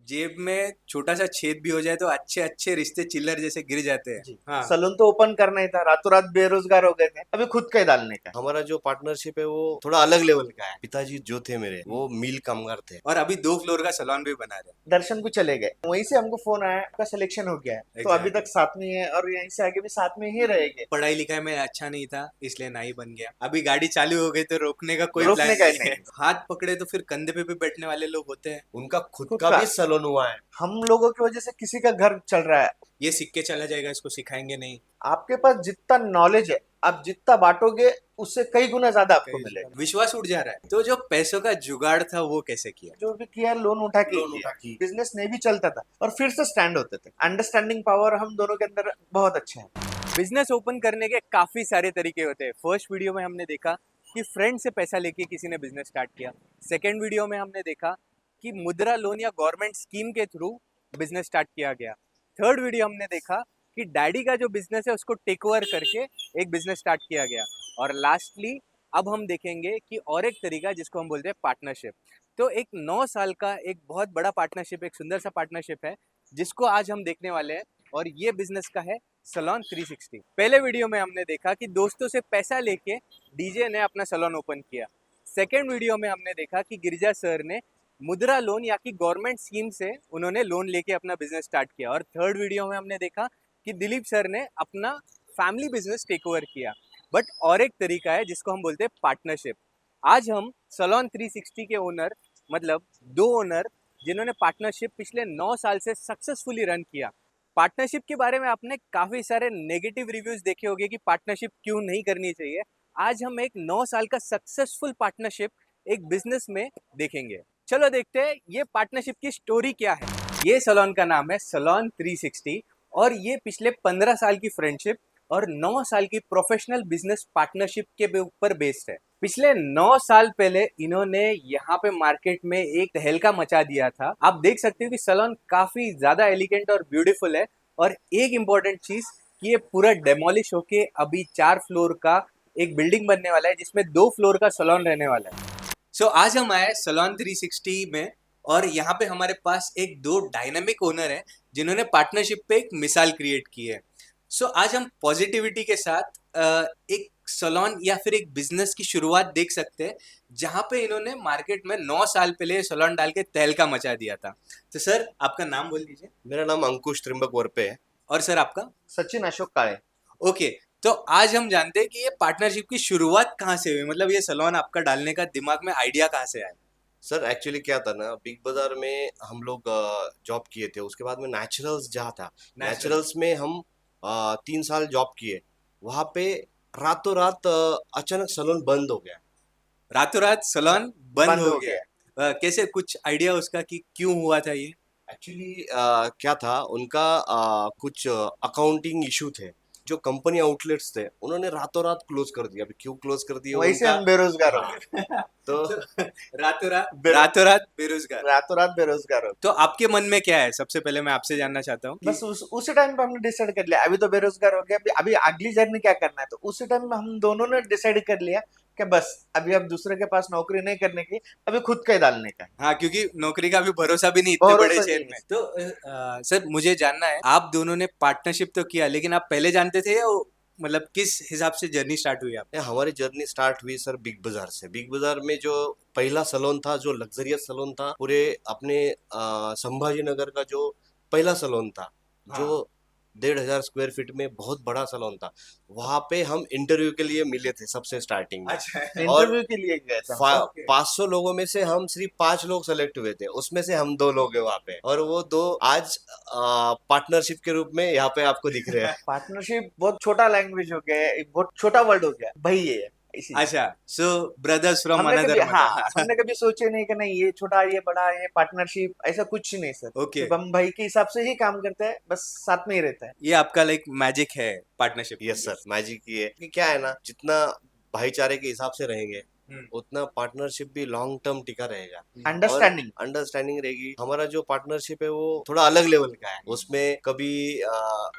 जेब में छोटा सा छेद भी हो जाए तो अच्छे अच्छे रिश्ते चिल्लर जैसे गिर जाते हैं। जी। हाँ। सलून तो ओपन करना ही था, रातों रात बेरोजगार हो गए थे, अभी खुद का ही डालने का है। हमारा जो पार्टनरशिप है वो थोड़ा अलग लेवल का है। पिताजी जो थे मेरे वो मिल कामगार थे। और अभी 2 फ्लोर का सैलून भी बना रहे दर्शन को चले गए, वहीं से हमको फोन आया, आपका सिलेक्शन हो गया है, तो अभी Exactly. तक साथ में ही है और यहीं से आगे भी साथ में ही रहेंगे। पढ़ाई लिखाई में अच्छा नहीं था इसलिए नहीं बन गया। अभी गाड़ी चालू हो गई तो रोकने का कोई प्लान रोकने का ही नहीं है। नहीं। हाथ पकड़े तो फिर कंधे पे भी बैठने वाले लोग होते हैं। उनका खुद खुद का का। भी सैलून हुआ है। हम लोगों की वजह से किसी का घर चल रहा है। ये सीख के चला जाएगा, इसको सिखाएंगे नहीं। आपके पास जितना नॉलेज है, आप जितना बांटोगे उससे कई गुना ज्यादा आपको मिलेगा। विश्वास उठ जा रहा है। तो जो पैसों का जुगाड़ था वो कैसे किया? जो भी किया लोन उठा के लोन किया, उठा के। बिजनेस नहीं भी चलता था और फिर से स्टैंड होते थे। अंडरस्टैंडिंग पावर हम दोनों के अंदर बहुत अच्छा है। बिजनेस ओपन करने के काफी सारे तरीके होते हैं। फर्स्ट वीडियो में हमने देखा कि फ्रेंड से पैसा लेके किसी ने बिजनेस स्टार्ट किया। सेकेंड वीडियो में हमने देखा कि मुद्रा लोन या गवर्नमेंट स्कीम के थ्रू बिजनेस स्टार्ट किया गया। थर्ड वीडियो हमने देखा कि डैडी का जो बिजनेस है उसको टेक ओवर करके एक बिजनेस स्टार्ट किया गया। और लास्टली अब हम देखेंगे कि और एक तरीका जिसको हम बोलते हैं पार्टनरशिप। तो एक 9 साल का एक बहुत बड़ा पार्टनरशिप, एक सुंदर सा पार्टनरशिप है जिसको आज हम देखने वाले हैं। और ये बिजनेस का है सैलून 360। पहले वीडियो में हमने देखा कि दोस्तों से पैसा लेके डीजे ने अपना सैलून ओपन किया। सेकेंड वीडियो में हमने देखा कि गिरिजा सर ने मुद्रा लोन या कि गवर्नमेंट स्कीम से उन्होंने लोन लेके अपना बिजनेस स्टार्ट किया। और थर्ड वीडियो में हमने देखा कि दिलीप सर ने अपना फैमिली बिजनेस टेक ओवर किया। बट और एक तरीका है जिसको हम बोलते हैं पार्टनरशिप। आज हम सैलून 360 के ओनर, मतलब 2 ओनर जिन्होंने पार्टनरशिप पिछले 9 साल से सक्सेसफुली रन किया। पार्टनरशिप के बारे में आपने काफ़ी सारे नेगेटिव रिव्यूज़ देखे होंगे कि पार्टनरशिप क्यों नहीं करनी चाहिए। आज हम एक 9 साल का सक्सेसफुल पार्टनरशिप एक बिजनेस में देखेंगे। चलो देखते हैं ये पार्टनरशिप की स्टोरी क्या है। ये सैलून का नाम है सैलून 360 और ये पिछले 15 साल की फ्रेंडशिप और 9 साल की प्रोफेशनल बिजनेस पार्टनरशिप के ऊपर बेस्ड है। पिछले 9 साल पहले इन्होंने यहाँ पे मार्केट में एक तहलका मचा दिया था। आप देख सकते हो कि सैलून काफी ज्यादा एलिगेंट और ब्यूटीफुल है। और एक इम्पॉर्टेंट चीज कि ये पूरा डेमोलिश होके अभी 4 फ्लोर का एक बिल्डिंग बनने वाला है जिसमें 2 फ्लोर का सैलून रहने वाला है। सो आज हम आए सैलून 360 में और यहाँ पे हमारे पास एक दो डायनामिक ओनर हैं जिन्होंने पार्टनरशिप पे एक मिसाल क्रिएट की है। सो आज हम पॉजिटिविटी के साथ एक सैलून या फिर एक बिजनेस की शुरुआत देख सकते हैं जहाँ पे इन्होंने मार्केट में 9 साल पहले सैलून डाल के तहलका मचा दिया था। तो सर आपका नाम बोल दीजिए। मेरा नाम अंकुश त्रिंबक वरपे है। और सर आपका? सचिन अशोक काळे। ओके। तो आज हम जानते हैं कि ये पार्टनरशिप की शुरुआत कहाँ से हुई, मतलब ये सैलून आपका डालने का दिमाग में आइडिया कहाँ से आया? सर एक्चुअली क्या था ना, बिग बाजार में हम लोग जॉब किए थे। उसके बाद में नेचुरल्स जहाँ था, नेचुरल्स में हम 3 साल जॉब किए। वहाँ पे रातों रात अचानक सैलून बंद हो गया। रातों रात सैलून बंद बंद हो हो गया। कैसे, कुछ आइडिया उसका कि क्यों हुआ था ये? एक्चुअली क्या था उनका, कुछ अकाउंटिंग इशू थे। जो कंपनी आउटलेट्स थे उन्होंने रातों रात क्लोज कर दिया। अभी क्यों क्लोज कर दिया वहीं से उनका, हम बेरोजगार हो हाँ, गए। तो रातों रात बेरोजगार। रातों रात बेरोजगार हो। तो आपके मन में क्या है, सबसे पहले मैं आपसे जानना चाहता हूँ बस कि उसी टाइम पे हमने डिसाइड कर लिया, अभी तो बेरोजगार हो गया, अभी अभी अगली जर्नी क्या करना है। तो उसी टाइम में हम दोनों ने डिसाइड कर लिया कि बस अभी अब दूसरे के पास नौकरी नहीं करने की, अभी खुद का ही डालने का है। हाँ, क्योंकि नौकरी का भी भरोसा भी नहीं इतने बड़े भरोसा शहर नहीं में। है। तो सर मुझे जानना है, आप दोनों ने पार्टनरशिप तो किया लेकिन आप पहले जानते थे या मतलब किस हिसाब से जर्नी स्टार्ट हुई आप? हमारी जर्नी स्टार्ट हुई सर बिग बाजार से। बिग बाजार में जो पहला सैलून था, जो लग्जरियस सैलून था पूरे अपने संभाजी नगर का, जो पहला सैलून था, जो 1,500 स्क्वायर फीट में बहुत बड़ा सैलून था, वहां पे हम इंटरव्यू के लिए मिले थे सबसे स्टार्टिंग में। अच्छा। और इंटरव्यू के लिए गए थे हम। 500 लोगों में से हम सिर्फ 5 लोग सेलेक्ट हुए थे, उसमें से हम 2 लोग हैं वहाँ पे। और वो 2 आज पार्टनरशिप के रूप में यहाँ पे आपको दिख रहे हैं। पार्टनरशिप बहुत छोटा लैंग्वेज हो गया है, एक बहुत छोटा वर्ड हो गया भाई ये है, इसी अच्छा, सो ब्रदर्स फ्रॉम हमने कभी अनदर मदर। हमने कभी सोचे नहीं कि नहीं ये छोटा ये बड़ा है पार्टनरशिप, ऐसा कुछ नहीं सर। ओके। सिर्फ हम भाई के हिसाब से ही काम करते हैं, बस साथ में ही रहता है। ये आपका लाइक मैजिक है पार्टनरशिप। यस सर, मैजिक ये है कि क्या है ना, जितना भाईचारे के हिसाब से रहेंगे हम्म। उतना पार्टनरशिप भी लॉन्ग टर्म टिका रहेगा और अंडरस्टैंडिंग। अंडरस्टैंडिंग रहेगी। हमारा जो पार्टनरशिप है वो थोड़ा अलग लेवल का है। उसमें कभी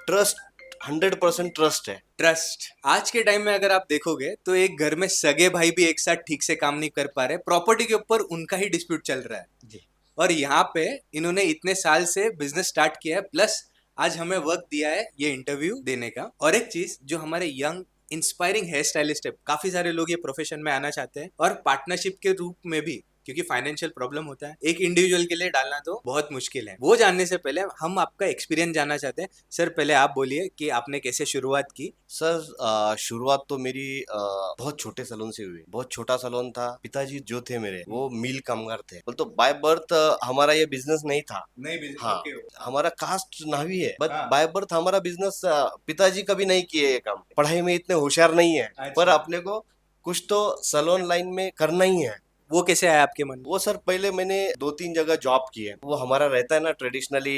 ट्रस्ट, 100% ट्रस्ट है। ट्रस्ट। आज के टाइम में अगर आप देखोगे तो एक घर में सगे भाई भी एक साथ ठीक से काम नहीं कर पा रहे, प्रॉपर्टी के ऊपर उनका ही डिस्प्यूट चल रहा है। जी। और यहाँ पे इन्होंने इतने साल से बिजनेस स्टार्ट किया है, प्लस आज हमें वक्त दिया है ये इंटरव्यू देने का। और एक चीज जो हमारे यंग इंस्पायरिंग हेयर स्टाइलिस्ट है, काफी सारे लोग ये प्रोफेशन में आना चाहते हैं और पार्टनरशिप के रूप में भी, क्योंकि फाइनेंशियल प्रॉब्लम होता है एक इंडिविजुअल के लिए डालना तो बहुत मुश्किल है। वो जानने से पहले हम आपका एक्सपीरियंस जानना चाहते हैं। सर पहले आप बोलिए कि आपने कैसे शुरुआत की। सर शुरुआत तो मेरी बहुत छोटे सैलून से हुई। बहुत छोटा सैलून था। पिताजी जो थे मेरे वो मिल कामगार थे। बोल तो बाय बर्थ हमारा ये बिजनेस नहीं था। नहीं, हाँ, ओके, हमारा कास्ट नावी है, बट हाँ। बाय बर्थ हमारा बिजनेस पिताजी कभी नहीं किए ये काम। पढ़ाई में इतने होशियार नहीं है, पर अच्छा। अपने को कुछ तो सैलून लाइन में करना ही है। वो कैसे आया आपके मन में? वो सर पहले मैंने 2-3 जगह जॉब की है। वो हमारा रहता है ना ट्रेडिशनली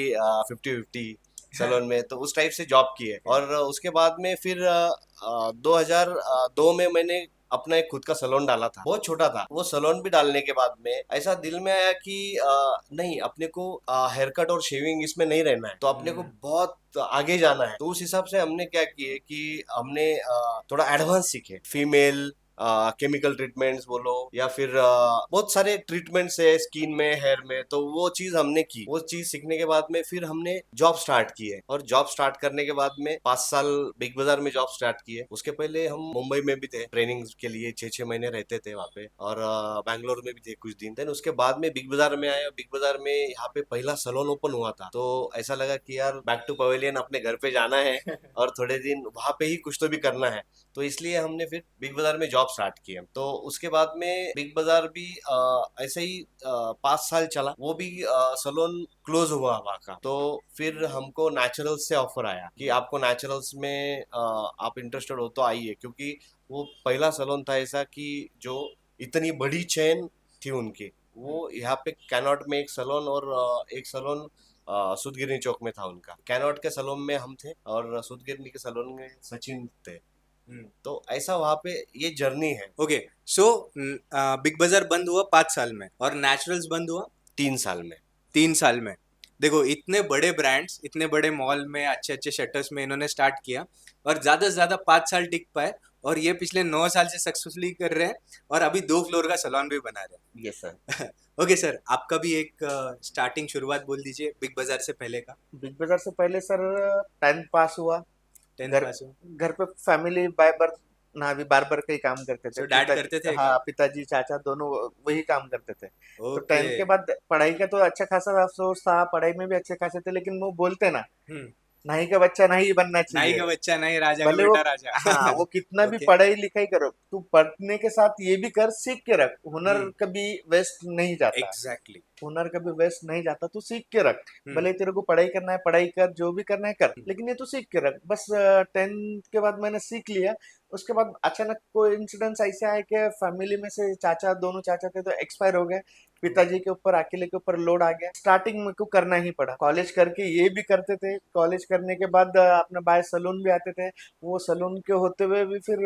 50-50 सैलून में, तो उस टाइप से जॉब की है। और उसके बाद में फिर 2002 में मैंने अपना एक खुद का सैलून डाला था। बहुत छोटा था। वो सैलून भी डालने के बाद में ऐसा दिल में आया कि नहीं, अपने को हेयर कट और शेविंग इसमें नहीं रहना है, तो अपने को बहुत आगे जाना है। तो उस हिसाब से हमने क्या किए कि हमने थोड़ा एडवांस सीखे। फीमेल केमिकल ट्रीटमेंट्स बोलो या फिर बहुत सारे ट्रीटमेंट्स है स्किन में, हेयर में, तो वो चीज हमने की। वो चीज सीखने के बाद में फिर हमने जॉब स्टार्ट की है। और जॉब स्टार्ट करने के बाद में 5 साल बिग बाजार में जॉब स्टार्ट की है। उसके पहले हम मुंबई में भी थे ट्रेनिंग के लिए, 6-6 महीने रहते थे वहाँ पे। और बैंगलोर में भी थे कुछ दिन। देन उसके बाद में बिग बाजार में आए। बिग बाजार में यहाँ पे पहला सैलून ओपन हुआ था, तो ऐसा लगा कि यार बैक टू पवेलियन, अपने घर पे जाना है और थोड़े दिन वहाँ पे ही कुछ तो भी करना है। तो इसलिए हमने फिर बिग बाजार में जॉब स्टार्ट की है। तो उसके बाद में बिग बाजार भी ऐसे ही 5 साल चला। वो भी सैलून क्लोज हुआ वहाँ का। तो फिर हमको नेचुरल्स से ऑफर आया कि आपको नेचुरल्स में आप इंटरेस्टेड हो तो आइए, क्योंकि वो पहला सैलून था ऐसा कि जो इतनी बड़ी चेन थी उनकी। वो यहाँ पे कैनॉट में एक सैलून और एक सैलून सुदगिरनी चौक में था उनका। कैनॉट के सैलून में हम थे और सुदगिरनी के सैलून में सचिन थे। तो ऐसा वहां पे ये जर्नी है। ओके, सो बिग बाजार बंद हुआ 5 साल में और नेचुरल्स बंद हुआ 3 साल में। 3 साल में। देखो, इतने बड़े ब्रांड्स, इतने बड़े मॉल में अच्छे अच्छे शटर्स में इन्होंने स्टार्ट किया और ज्यादा से ज्यादा 5 साल टिक पाए। और ये पिछले 9 साल से सक्सेसफुली कर रहे हैं और अभी 2 फ्लोर का सैलून भी बना रहे यस सर। हैं। ओके सर, आपका भी एक स्टार्टिंग शुरुआत बोल दीजिए बिग बाजार से पहले का। बिग बाजार से पहले सर 10th पास हुआ। 10th घर पास हो। घर पे फैमिली बाय बर्थ ना भी बार्बर का ही काम करते थे। So, डैड करते थे हाँ, क्या? पिताजी चाचा दोनों वही काम करते थे। तो ओके। 10th के बाद पढ़ाई का तो अच्छा खासा अफसोस था, पढ़ाई में भी अच्छे खासे थे, लेकिन वो बोलते ना, हम्म। नहीं का बच्चा नहीं बनना नाई चाहिए। का बच्चा नहीं, राजा का भले वो, बेटा राजा। हाँ, वो कितना भी ओके। पढ़ाई लिखाई करो, तू पढ़ने के साथ ये भी कर, सीख के रख। हुनर कभी वेस्ट नहीं जाता। एग्जैक्टली। हुनर कभी वेस्ट नहीं जाता, तू सीख के रख। हम्म। भले तेरे को पढ़ाई करना है पढ़ाई कर, जो भी करना है कर, लेकिन ये तू सीख के रख बस। 10th के बाद मैंने सीख लिया। उसके बाद अचानक कोई इंसिडेंस ऐसे आया कि फैमिली में से चाचा, दोनों चाचा थे तो एक्सपायर हो गए। पिताजी के ऊपर, अकेले के ऊपर लोड आ गया। स्टार्टिंग में को करना ही पड़ा। कॉलेज करके ये भी करते थे। कॉलेज करने के बाद अपने बाय सलून भी आते थे। वो सलून के होते हुए भी फिर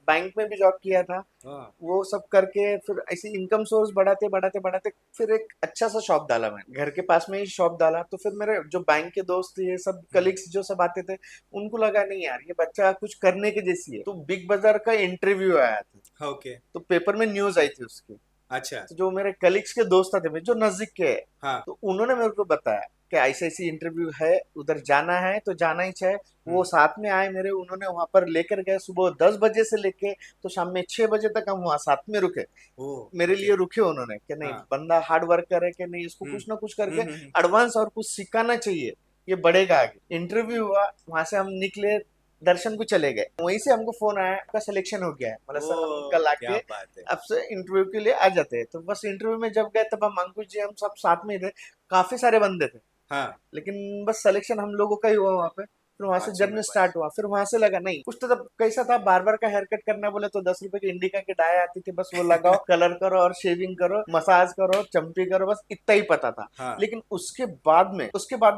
बैंक में भी जॉब किया था। हाँ। वो सब करके फिर ऐसी इनकम सोर्स बढ़ाते बढ़ाते बढ़ाते फिर एक अच्छा सा शॉप डाला। मैं घर के पास में ही शॉप डाला। तो फिर मेरे जो बैंक के दोस्त थे, ये सब कलीग्स जो सब आते थे, उनको लगा नहीं यार, ये बच्चा कुछ करने के जैसी है। तो बिग बाजार का इंटरव्यू आया था, ओके। तो पेपर में न्यूज आई थी उसकी। अच्छा। तो जो मेरे कलीग्स के दोस्त थे, जो नजदीक के हैं, हाँ। तो उन्होंने मेरे को बताया कि ऐसी ऐसी इंटरव्यू है, उधर जाना है तो जाना ही चाहिए। वो साथ में आए मेरे, उन्होंने वहां पर लेकर गए। सुबह 10 बजे से लेके तो शाम में 6 बजे तक हम वहां साथ में रुके। ओ, मेरे ओके। लिए रुके उन्होंने कि नहीं, हाँ। बंदा हार्ड वर्क करे, कि नहीं इसको हम्म, कुछ ना कुछ करके हम्म। एडवांस और कुछ सिखाना चाहिए, ये बढ़ेगा आगे। इंटरव्यू हुआ, वहां से हम निकले, दर्शन को चले गए। वहीं से हमको फोन आया, आपका सिलेक्शन हो गया है। मतलब सर, हम कल क्या आके बात है। आपसे इंटरव्यू के लिए आ जाते हैं। तो बस इंटरव्यू में जब गए तब हम अंकुश जी, हम सब साथ में ही थे। काफी सारे बंदे थे, हाँ। लेकिन बस सिलेक्शन हम लोगों का ही हुआ वहाँ पे। फिर वहां से 500 में जर्नी स्टार्ट हुआ। फिर वहां से लगा नहीं कुछ तो। तब कैसा था, बार बार का हेयर कट करना बोले तो 10 रुपए की इंडिका की डाई आती थी, बस वो लगाओ, कलर करो और शेविंग करो, मसाज करो, चम्पी करो, बस इतना ही पता था। हाँ। लेकिन उसके बाद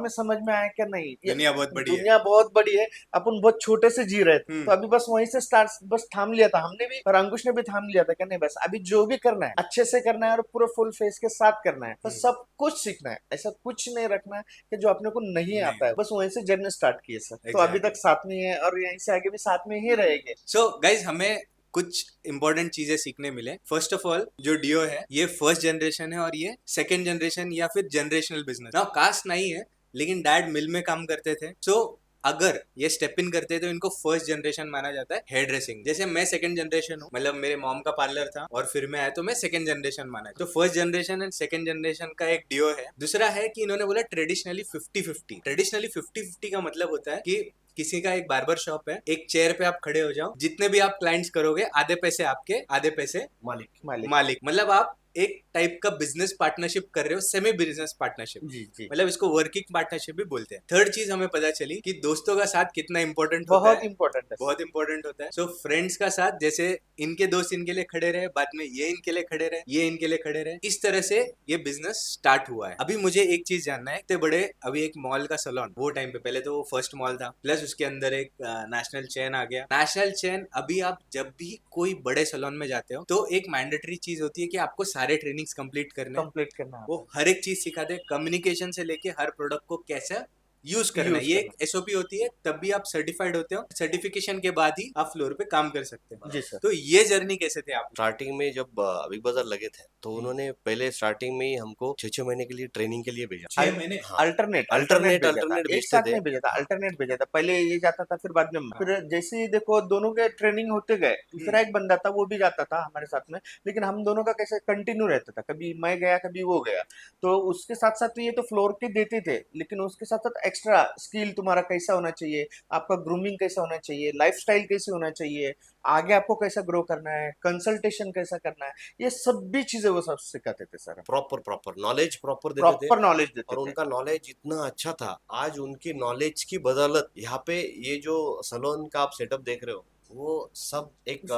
में समझ में आया क्या, नहीं, ये दुनिया बहुत बड़ी है। दुनिया बहुत बड़ी है। अपन बहुत छोटे से जी रहे थे। तो अभी बस वहीं से स्टार्ट, बस थाम लिया था हमने भी, और अंकुश ने भी थाम लिया था कि नहीं, बस अभी जो भी करना है अच्छे से करना है और पूरे फुल फेस के साथ करना है। बस सब कुछ सीखना है, ऐसा कुछ नहीं रखना है कि जो अपने को नहीं आता है। बस वहीं से जर्नी स्टार्ट की है सर। तो अभी तक साथ में ही है और यहीं से आगे भी साथ में ही रहेंगे। सो गाइज, हमें कुछ इंपॉर्टेंट चीजें सीखने मिले। फर्स्ट ऑफ ऑल जो डियो है ये फर्स्ट जनरेशन है और ये सेकंड जनरेशन या फिर जनरेशनल बिजनेस। नाउ कास्ट नहीं है लेकिन डैड मिल में काम करते थे, सो अगर ये स्टेप इन करते तो इनको फर्स्ट जनरेशन माना जाता है हेयर ड्रेसिंग। जैसे मैं सेकंड जनरेशन हूँ, मतलब मेरे मॉम का पार्लर था और फिर मैं आया तो मैं सेकंड जनरेशन माना। तो first generation and second generation का एक डियो है। दूसरा है कि इन्होंने बोला ट्रेडिशनली 50-50। ट्रेडिशनली 50-50 का मतलब होता है कि किसी का एक बार्बर शॉप है, एक चेयर पे आप खड़े हो जाओ, जितने भी आप क्लाइंट्स करोगे आधे पैसे आपके आधे पैसे मालिक। मालिक। मतलब आप एक टाइप का बिजनेस पार्टनरशिप कर रहे हो, सेमी बिजनेस पार्टनरशिप। जी जी, मतलब इसको वर्किंग पार्टनरशिप भी बोलते हैं। थर्ड चीज हमें पता चली कि दोस्तों का साथ कितना इंपॉर्टेंट होता बहुत है, इंपॉर्टेंट है। बहुत इंपॉर्टेंट होता है। सो फ्रेंड्स का साथ, जैसे इनके दोस्त इनके लिए खड़े रहे, बाद में ये इनके लिए खड़े रहे, ये इनके लिए खड़े रहे, इस तरह से ये बिजनेस स्टार्ट हुआ है। अभी मुझे एक चीज जानना है, इतने बड़े अभी एक मॉल का सलोन, वो टाइम पे पहले तो वो फर्स्ट मॉल था, प्लस उसके अंदर एक नेशनल चेन आ गया। नेशनल चेन, अभी आप जब भी कोई बड़े सलोन में जाते हो तो एक मैंडेटरी चीज होती है कि आपको सारे ट्रेनिंग्स कंप्लीट करने हैं। कंप्लीट करना है, वो हर एक चीज सिखाते हैं, कम्युनिकेशन से लेके हर प्रोडक्ट को कैसे यूज करना है। यूज ये करना एक एसओपी होती है, तब भी आप सर्टिफाइड होते हो। सर्टिफिकेशन के बाद ही आप फ्लोर पे काम कर सकते हो। जी सर। तो ये जर्नी कैसे थे आप? स्टार्टिंग में जब बिग बाजार लगे थे तो उन्होंने पहले स्टार्टिंग में ही हमको 6 महीने के लिए ट्रेनिंग के लिए भेजा। 6 महीने? हाँ, अल्टरनेट अल्टरनेट भेजा था, अल्टरनेट एक भेजते साथ थे। नहीं भेजा था, अल्टरनेट भेजा था। पहले ये जाता था, फिर बाद में फिर जैसे ही देखो दोनों के ट्रेनिंग होते गए, दूसरा एक बंदा था वो भी जाता था हमारे साथ में, लेकिन हम दोनों का कैसे कंटिन्यू रहता था, कभी मैं गया कभी वो गया। तो उसके साथ साथ तो ये तो फ्लोर के देते थे, लेकिन उसके साथ साथ एक्स्ट्रा स्किल तुम्हारा कैसा होना चाहिए, आपका ग्रूमिंग कैसा होना चाहिए, लाइफस्टाइल कैसे होना चाहिए, आगे आपको कैसा ग्रो करना है, कंसल्टेशन कैसा करना है, ये सब भी चीजें वो सब सिखाते थे सर। प्रॉपर नॉलेज प्रॉपर देते थे प्रॉपर नॉलेज देते और थे। उनका नॉलेज इतना अच्छा था। आज उनकी नॉलेज की बदौलत यहाँ पे ये जो सलोन का आप सेटअप देख रहे हो, वो सब एक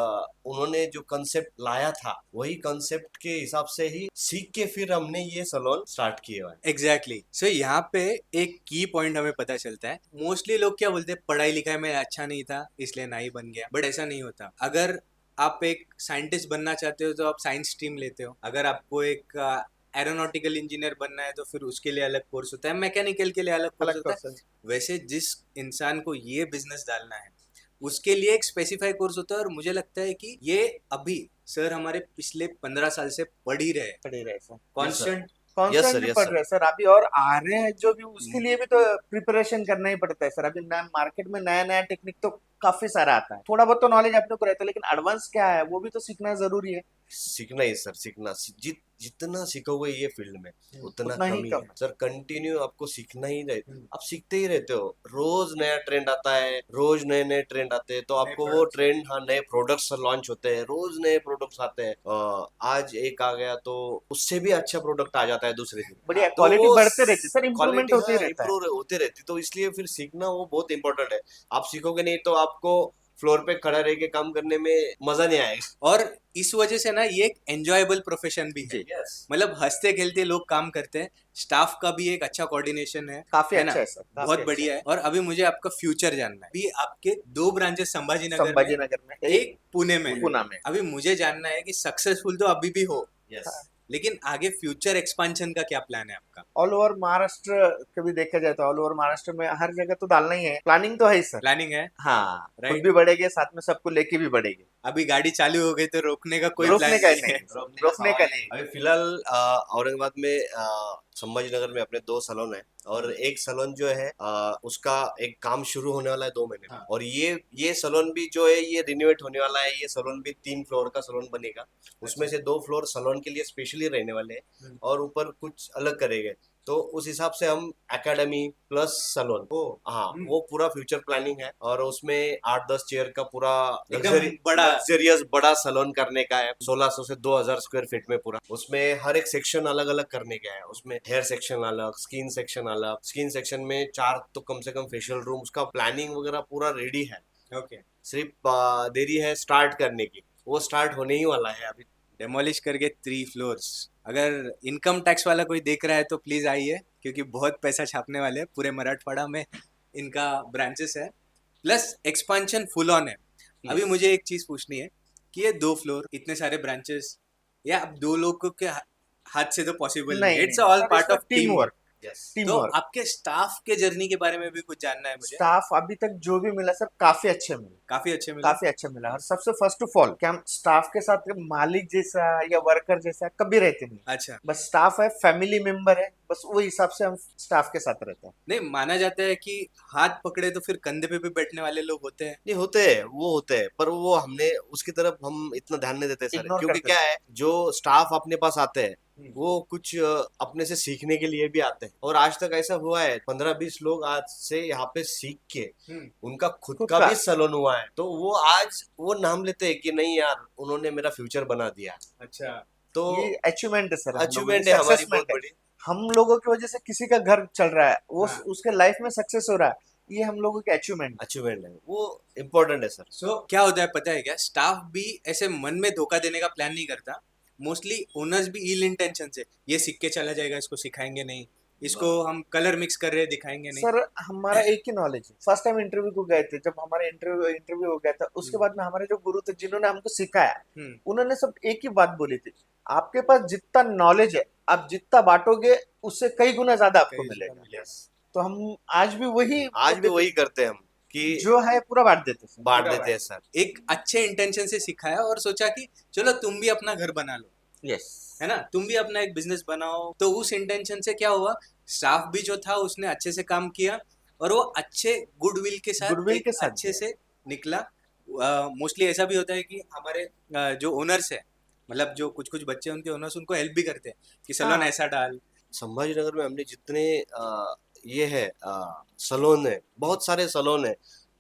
उन्होंने जो कंसेप्ट लाया था वही कंसेप्ट के हिसाब से ही सीख के फिर हमने ये सलोन स्टार्ट किए हुआ है। एग्जैक्टली। सो यहाँ पे एक की पॉइंट हमें पता चलता है। मोस्टली लोग क्या बोलते हैं, पढ़ाई लिखाई में अच्छा नहीं था इसलिए ना ही बन गया, बट ऐसा नहीं होता। अगर आप एक साइंटिस्ट बनना चाहते हो तो आप साइंस स्ट्रीम लेते हो। अगर आपको एक एरोनॉटिकल इंजीनियर बनना है तो फिर उसके लिए अलग कोर्स होता है, मैकेनिकल के लिए अलग कोर्स अलग होता है। पर्सन। वैसे जिस इंसान को ये बिजनेस डालना है उसके लिए एक स्पेसिफाई कोर्स होता है। और मुझे लगता है कि ये अभी सर हमारे पिछले 15 साल से पढ़ ही रहे, पढ़े रहे सर, कॉन्स्टेंट। कॉन्स्टेंट yes पढ़ sir। रहे हैं सर अभी, और आ रहे हैं जो भी उसके लिए भी तो प्रिपरेशन करना ही पड़ता है सर। अभी नया मार्केट में नया नया टेक्निक तो काफी सारा आता है, थोड़ा बहुत तो नॉलेज अपने को रहता है, लेकिन एडवांस क्या है वो भी तो सीखना जरूरी है। सीखना ही सर, सीखना जितना सीखोगे ये फील्ड में उतना उतना ही कम ही कम है है। सर। कंटिन्यू आपको सीखना ही रहे, आप सीखते ही रहते हो। रोज नया ट्रेंड आता है, रोज नए नए ट्रेंड आते हैं, तो आपको वो ट्रेंड, हाँ, नए प्रोडक्ट्स लॉन्च होते हैं, रोज नए प्रोडक्ट्स आते हैं। आज एक आ गया तो उससे भी अच्छा प्रोडक्ट आ जाता है दूसरे दिन। बढ़िया तो क्वालिटी वो बढ़ते रहती है सर, इम्प्रूवमेंट क्वालिटी, होते ही हाँ, रहता है। इम्प्रूव होते रहती, तो इसलिए फिर सीखना वो बहुत इंपॉर्टेंट है। आप सीखोगे नहीं तो आपको फ्लोर पे खड़ा रह के काम करने में मजा नहीं आएगा। और इस वजह से ना ये एक एंजॉयबल प्रोफेशन भी है। जी, मतलब हंसते खेलते लोग काम करते हैं, स्टाफ का भी एक अच्छा कोऑर्डिनेशन काफी है ना? अच्छा है सर, काफी बहुत अच्छा बढ़िया है। और अभी मुझे आपका फ्यूचर जानना है। अभी आपके 2 ब्रांचेस संभाजीनगर में, संभाजीनगर में, एक पुणे में। पुणे में। अभी मुझे जानना है कि सक्सेसफुल तो अभी भी हो, यस। लेकिन आगे फ्यूचर एक्सपांशन का क्या प्लान है आपका? ऑल ओवर महाराष्ट्र कभी देखा जाए तो ऑल ओवर महाराष्ट्र में हर जगह तो डालना ही है, प्लानिंग तो है ही सर। प्लानिंग है? हाँ, खुद राइट। भी बढ़ेंगे, साथ में सबको लेके भी बढ़ेंगे। अभी गाड़ी चालू हो गई तो रोकने का कोई प्लान रोकने का नहीं नहीं, है। रोकने का नहीं। अभी फिलहाल औरंगाबाद में संभाजीनगर में अपने 2 सलोन है और एक सलोन जो है उसका एक काम शुरू होने वाला है 2 महीने में। हाँ। और ये सलोन भी जो है ये रिनोवेट होने वाला है। ये सलोन भी 3 फ्लोर का सलोन बनेगा, उसमें से 2 फ्लोर सलोन के लिए स्पेशली रहने वाले हैं और ऊपर कुछ अलग करेंगे। तो उस हिसाब से हम एकेडमी प्लस सलोन, हाँ, वो पूरा फ्यूचर प्लानिंग है। और उसमें 8-10 चेयर का पूरा एकदम बड़ा। लग्जरियस बड़ा सलोन करने का है, 1600 से 2000 स्क्वायर फीट में पूरा। उसमें हर एक सेक्शन अलग अलग करने का है। उसमें हेयर सेक्शन अलग, स्किन सेक्शन अलग, स्किन सेक्शन में 4 तो कम से कम फेशियल रूम, उसका प्लानिंग वगैरह पूरा रेडी है। ओके। सिर्फ देरी है स्टार्ट करने की, वो स्टार्ट होने ही वाला है अभी। डेमोलिश करके 3 फ्लोर्स। अगर इनकम टैक्स वाला कोई देख रहा है तो प्लीज आइए, क्योंकि बहुत पैसा छापने वाले हैं। पूरे मराठवाड़ा में इनका ब्रांचेस है, प्लस एक्सपांशन फुल ऑन है। अभी मुझे एक चीज पूछनी है कि ये 2 फ्लोर, इतने सारे ब्रांचेस, या अब 2 लोगों के हाथ से तो पॉसिबल नहीं है। It's all part of team work. Team तो वर्क। आपके स्टाफ के जर्नी के बारे में भी कुछ जानना है मुझे। स्टाफ अभी तक जो भी मिला सर काफी अच्छे मिले, काफी अच्छे मिले। काफी अच्छा मिला। और सबसे फर्स्ट ऑफ ऑल क्या हम स्टाफ के साथ मालिक जैसा या वर्कर जैसा कभी रहते नहीं। अच्छा, बस स्टाफ है, फैमिली मेंबर है, बस वो हिसाब से हम स्टाफ के साथ रहते हैं। नहीं माना जाता है कि हाथ पकड़े तो फिर कंधे पे भी बैठने वाले लोग होते हैं। नहीं होते हैं, वो होते हैं, पर वो हमने उसकी तरफ हम इतना ध्यान नहीं देते सर, इग्नोर क्योंकि करते क्या है, जो स्टाफ अपने पास आते हैं हम्म। वो कुछ अपने से सीखने के लिए भी आते हैं, और आज तक ऐसा हुआ है 15-20 लोग आज से यहाँ पे सीख के हम्म, उनका खुद खुद का का। भी सैलून हुआ है, तो वो आज वो नाम लेते हैं कि नहीं यार उन्होंने मेरा फ्यूचर बना दिया। अच्छा, तो ये अचीवमेंट है सर, हम लोगों की अचीवमेंट है हमारी सक्सेसमेंट बहुत है। बड़ी। हम लोगों की वजह से किसी का घर चल रहा है, वो हाँ। उसके लाइफ में सक्सेस हो रहा है, ये हम लोगों की अचीवमेंट है। अचीवमेंट है, वो इम्पोर्टेंट है सर। सो क्या होता है पता है क्या, स्टाफ भी ऐसे मन में धोखा देने का प्लान नहीं करता। मोस्टली ओनर्स भी इल इंटेंशन से, ये सीख के चला जाएगा, इसको सिखाएंगे नहीं, इसको हम कलर मिक्स कर रहे हैं दिखाएंगे नहीं। सर हमारा एक ही नॉलेज है, फर्स्ट टाइम इंटरव्यू को गए थे, जब हमारा इंटरव्यू हो गया था, उसके बाद में हमारे जो गुरु थे जिन्होंने हमको सिखाया, हम्म, उन्होंने सब एक ही बात बोली थी, आपके पास जितना नॉलेज है आप जितना बांटोगे उससे कई गुना ज्यादा आपको कई मिलेगा। मिलेगा। तो हम आज भी वही आज भी वही करते हैं हम कि जो है पूरा बांट देते हैं। बांट पूरा देते हैं सर। एक अच्छे इंटेंशन से सिखाया और सोचा कि चलो तुम भी अपना घर बना लो, यस, है ना, तुम भी अपना एक बिजनेस बनाओ। तो उस इंटेंशन से क्या हुआ, स्टाफ भी जो था उसने अच्छे से काम किया और वो अच्छे गुडविल के साथ गुडविल एक के साथ अच्छे से निकला। मोस्टली ऐसा भी होता है कि हमारे जो ओनर्स है, मतलब जो कुछ कुछ बच्चे उनके ओनर्स उनको हेल्प भी करते हैं कि सलोन हाँ। ऐसा डाल। संभाजीनगर में हमने जितने ये है सलोन है, बहुत सारे सलोन है,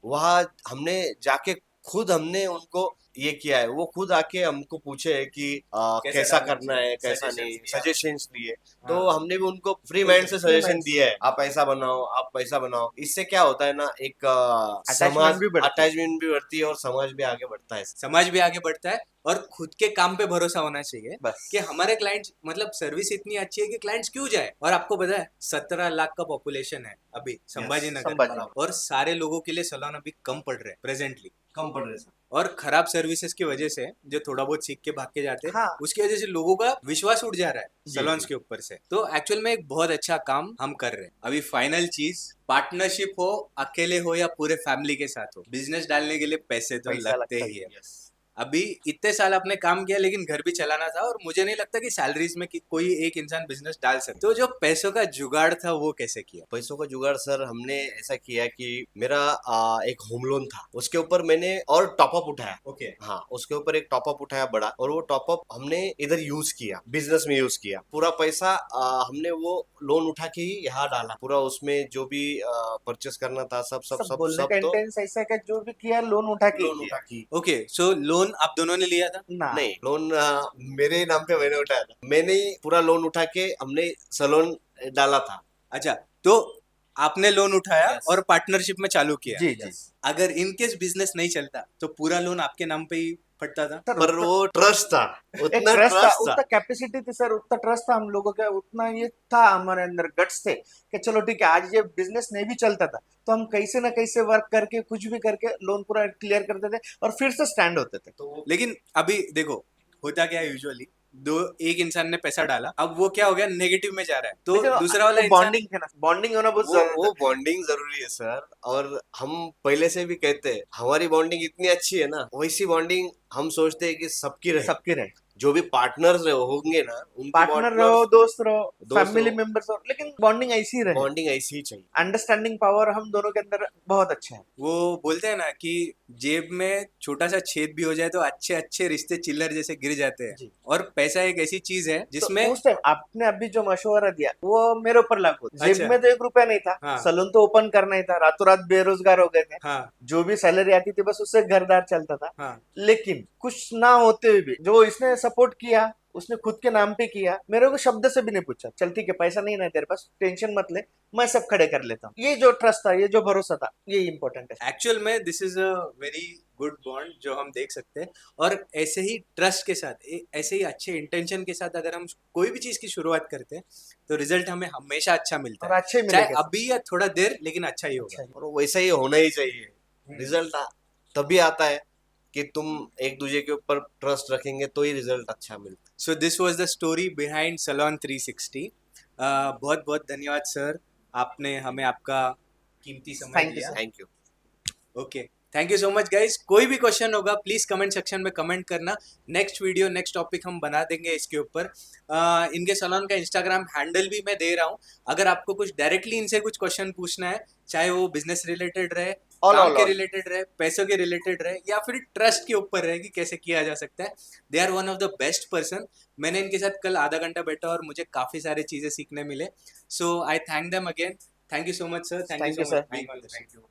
वहाँ हमने जाके खुद हमने उनको ये किया है, वो खुद आके हमको पूछे है कि कैसा कैसा डालना करना चाहिए, है कैसा suggestions नहीं, दिया। सजेशंस दिए। तो हाँ, हमने भी उनको फ्री खुद माइंड से free सजेशन mind से। दिया है, आप ऐसा बनाओ आप वैसा बनाओ। इससे क्या होता है ना, एक अटैचमेंट समाज भी बढ़ती है। अटैचमेंट भी बढ़ती है और समाज भी आगे बढ़ता है। समाज भी आगे बढ़ता है और खुद के काम पे भरोसा होना चाहिए बस कि हमारे क्लाइंट्स, मतलब सर्विस इतनी अच्छी है कि क्लाइंट्स क्यों जाए। और आपको पता है 17 लाख का पॉपुलेशन है अभी संभाजी नगर, संभाजी। और सारे लोगों के लिए सलोन अभी कम पड़ रहे हैं प्रेजेंटली। कम पड़ रहे हैं सर। और खराब सर्विसेज की वजह से जो थोड़ा बहुत सीख के भाग के जाते हैं, हाँ। उसकी वजह से लोगों का विश्वास उठ जा रहा है जी, सलोन्स जी। के ऊपर से। तो एक्चुअल में एक बहुत अच्छा काम हम कर रहे हैं। अभी फाइनल चीज, पार्टनरशिप हो, अकेले हो या पूरे फैमिली के साथ हो, बिजनेस डालने के लिए पैसे तो पैसा लगते लगता ही है। Yes. अभी इतने साल आपने काम किया लेकिन घर भी चलाना था, और मुझे नहीं लगता कि सैलरीज में कोई एक इंसान बिजनेस डाल सकता। तो जो पैसों का जुगाड़ था वो कैसे किया? पैसों का जुगाड़ सर हमने ऐसा किया कि मेरा एक होम लोन था, उसके ऊपर मैंने और टॉपअप उठाया। ओके, हाँ, उसके ऊपर एक टॉपअप उठाया बड़ा, और वो टॉपअप हमने इधर यूज किया, बिजनेस में यूज किया। पूरा पैसा हमने वो लोन उठा के ही यहाँ डाला, पूरा उसमें जो भी परचेस करना था सब सब सब सब बोलने सब का तो इंटेंस ऐसा है कि जो भी किया लोन उठा के ही लोन किया। उठा के। ओके, सो लोन आप दोनों ने लिया था? ना नहीं, लोन मेरे नाम पे मैंने उठाया था, मैंने ही पूरा लोन उठा के हमने सलोन डाला था। अच्छा, तो आपने लोन उठाया Yes. और पार्टनरशिप में चालू किया। जी जी। अगर इनकेस बिजनेस नहीं चलता तो पूरा लोन आपके नाम पे ही फटता था? सर पर वो ट्रस्ट था, एक उतना ट्रस्ट था, ट्रस्ट था। उतना कैपेसिटी थी सर, उतना ट्रस्ट था हम लोगों का, उतना ये था हमारे अंदर गट्स थे कि चलो ठीक है, आज ये बिजनेस नहीं भी चलता था तो हम कैसे ना कैसे वर्क करके कुछ भी करके लोन पूरा क्लियर करते थे और फिर से स्टैंड होते थे। तो लेकिन अभी देखो होता क्या है, यूजुअली एक इंसान ने पैसा डाला, अब वो क्या हो गया, नेगेटिव में जा रहा है, तो दूसरा वाला इंसान, बॉन्डिंग है ना, बॉन्डिंग होना बहुत वो जरूरी वो बॉन्डिंग जरूरी है सर, और हम पहले से भी कहते हैं हमारी बॉन्डिंग इतनी अच्छी है ना, वैसी बॉन्डिंग हम सोचते हैं कि सबकी है, रहे। सबके रहे, जो भी पार्टनर्स होंगे ना, उनकी पार्टनर रहो, दोस्त रहो, दोस्त फैमिली रहो। मेंबर्स रहो, लेकिन बॉन्डिंग ऐसी ही रहे। बॉन्डिंग ऐसी ही चाहिए। अंडरस्टैंडिंग पावर हम दोनों के अंदर बहुत अच्छा है। वो बोलते हैं ना कि जेब में छोटा सा छेद भी हो जाए तो अच्छे अच्छे रिश्ते चिल्लर जैसे गिर जाते हैं। जी। और पैसा एक ऐसी चीज है जिसमें तो उस टाइम आपने अभी जो मशवरा दिया वो मेरे ऊपर लागू, जेब अच्छा। में तो 1 रुपया नहीं था, हाँ। सलून तो ओपन करना ही था, रातों रात बेरोजगार हो गए थे, हाँ, जो भी सैलरी आती थी बस उससे घरदार चलता था। हाँ, लेकिन कुछ ना होते हुए भी जो इसने सपोर्ट किया, उसने खुद के नाम पे किया, मेरे को शब्द से भी नहीं पूछा, चल ठीक है पैसा नहीं है तेरे पास, टेंशन मत ले, मैं सब खड़े कर लेता हूँ। ये जो ट्रस्ट था, ये जो भरोसा था, ये इम्पोर्टेंट है। एक्चुअल में this is a very good bond जो हम देख सकते हैं। और ऐसे ही ट्रस्ट के साथ, ऐसे ही अच्छे इंटेंशन के साथ अगर हम कोई भी चीज की शुरुआत करते हैं तो रिजल्ट हमें हमेशा अच्छा मिलता और है, अच्छे चाहे मिलेगा। अभी या थोड़ा देर, लेकिन अच्छा ही होगा। अच्छा, और वैसा ही होना ही चाहिए। रिजल्ट तभी आता है कि तुम एक दूसरे के ऊपर ट्रस्ट रखेंगे तो ही रिजल्ट अच्छा मिलता है। So this was the story behind Salon 360. बहुत बहुत धन्यवाद सर, आपने हमें आपका कीमती समय Thank you, दिया। sir. Thank you. Okay, thank you so much guys. कोई भी क्वेश्चन होगा प्लीज कमेंट सेक्शन में कमेंट करना। नेक्स्ट वीडियो नेक्स्ट टॉपिक हम बना देंगे इसके ऊपर। इनके सलोन का इंस्टाग्राम हैंडल भी मैं दे रहा हूँ, अगर आपको कुछ डायरेक्टली इनसे कुछ क्वेश्चन पूछना है, चाहे वो बिजनेस रिलेटेड रहे, काम के all. रिलेटेड रहे, पैसों के रिलेटेड रहे, या फिर ट्रस्ट के ऊपर रहे कि कैसे किया जा सकता है, they are one of the best person. मैंने इनके साथ कल आधा घंटा बैठा और मुझे काफ़ी सारी चीज़ें सीखने मिले। So I thank them again. Thank you so much sir, thank you Thank you, so sir. Much being on the show.